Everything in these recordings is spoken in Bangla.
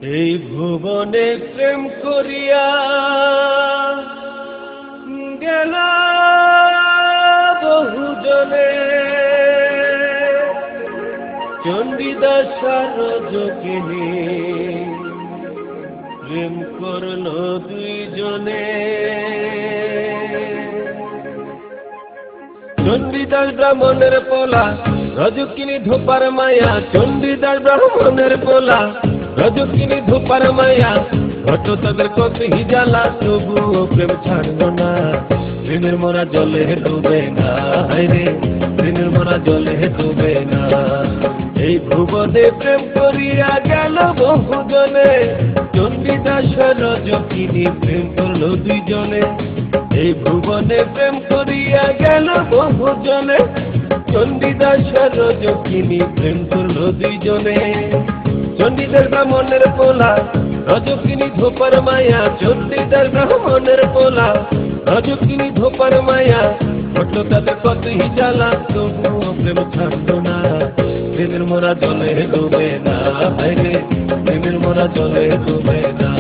এই ভুবনে প্রেম করিয়া গেল বহুজনে, চণ্ডীদাস রজকিনী প্রেম করল দুইজনে। চণ্ডীদাস ব্রাহ্মণের পোলা, রজকিনী ধোপার মায়া। চণ্ডীদাস ব্রাহ্মণের পোলা, রজকিনী ধোপার মায়া। ঘট তাদের কত জ্বালা, তবুও প্রেম ছাড়ল না। প্রেমের মোরা জলে ডুবে না, রে প্রেমের মোরা জলে ডুবে না। এই ভুবনে প্রেম করিয়া গেল বহুজনে, চণ্ডীদাস রজকিনী প্রেম করল দুইজনে। এই ভুবনে প্রেম করিয়া গেল বহুজনে, চণ্ডীদাস রজকিনী প্রেম করল দুইজনে। চণ্ডীদাস ব্রাহ্মণের পোলা, রজকিনী ধোপার মায়া। চণ্ডীদাস ব্রাহ্মণের পোলা, রজকিনী ধোপার মায়া। ঘটল তাদের কত জ্বালা, তবুও প্রেম ছাড়ল না। প্রেমের মোরা জলে ডুবে না, রে প্রেমের মোরা জলে ডুবে না।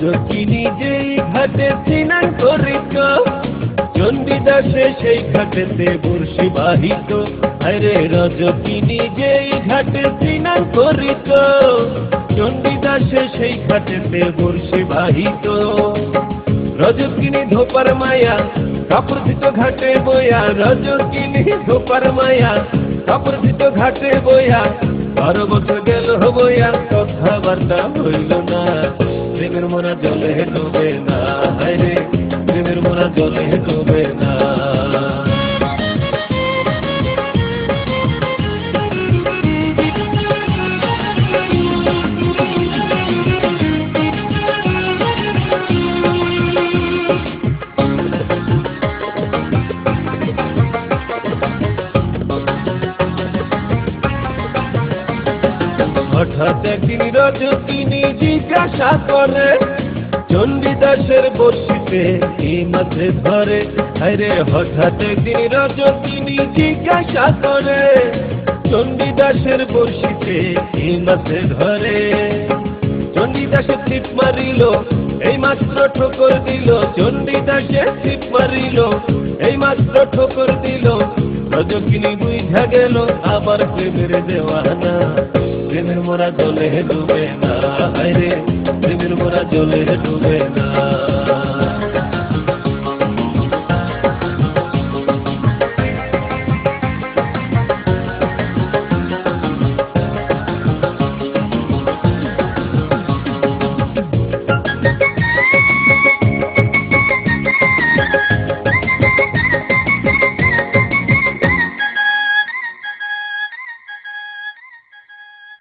রজকিনী যেই ঘাটে স্নান করিত, চণ্ডীদাসে সেই ঘাটেতে বর্ষি বাহিত। আরে রজকিনী যেই ঘাটে স্নান করিত, চণ্ডীদাসে সেই ঘাটেতে বর্ষি বাহিত। রজকিনী ধোপার মায়া, কাপড়িত ঘাটে বয়া। রজকিনী ধোপার মায়া, কাপড়িত ঘাটে বয়া। 12 বছর গেল বয়া, কথাবার্তা হইল না। প্রেমের মোরা জলে ডুবে না, রে প্রেমের মোরা জলে ডুবে না। হঠাৎ একদিন রজকিনী জিজ্ঞাসা করে, চণ্ডীদাসের বর্ষিতে কি মাছে ধরে। আরে হঠাৎ একদিন রজকিনী জিজ্ঞাসা করে, চণ্ডীদাসের বর্ষিতে কি মাছে ধরে। চণ্ডীদাসে ছিপ মারিল, এই মাত্র ঠোকর দিল। চণ্ডীদাসে ছিপ মারিল, এই মাত্র ঠোকর দিল। রজকিনী বুঝা গেল আবার প্রেমের দেওয়ানা। প্রেমের মোরা জলে ডুবে না, রে প্রেমের মোরা জলে ডুবে না।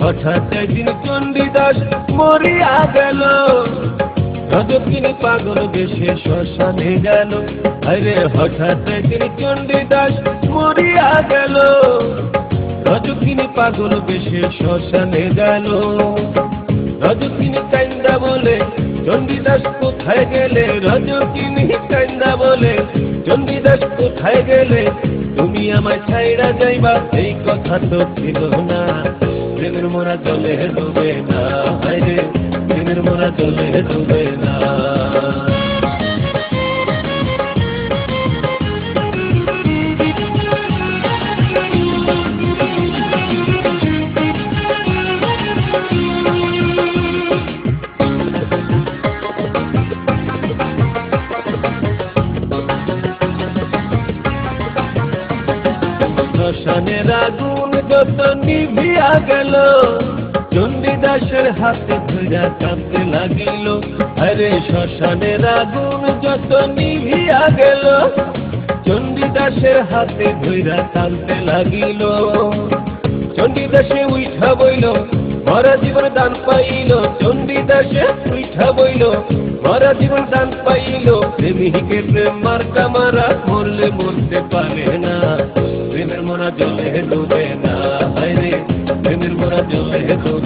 হঠাৎ একদিন চণ্ডীদাস মরিয়া গেল, রজকিনী পাগল বেশে শ্মশানে গেল। আরে হঠাৎ একদিন চণ্ডীদাস মরিয়া গেল, রজকিনী পাগল বেশে শ্মশানে গেল। রজকিনী কান্দা বলে, চণ্ডীদাস কোথায় গেলে। রজকিনী কান্দা বলে, চণ্ডীদাস কোথায় গেলে। তুমি আমায় ছাইড়া যাইবা, এই কথা তো ছিল না। প্রেমের মোরা জলে ডুবে না, রে প্রেমের মোরা জলে ডুবে না। শ্মশানের আগুন যত নিভিয়া গেল, চণ্ডীদাসের হাতে ধইরা কাঁদতে লাগিল। আরে শ্মশানের আগুন যত নিভিয়া গেল, চণ্ডীদাসের হাতে ধইরা কাঁদতে লাগিল। চণ্ডীদাসে উঠা বইল, মরা জীবন দান পাইল চণ্ডীদাসে উঠা বইল, মরা জীবন দান পাইল প্রেমিকের প্রেম মার্কা মারা, মরলে মরতে পারে না প্রেমের মোরা জলে ডুবে না, হায়রে প্রেমের মোরা জলে ডুবে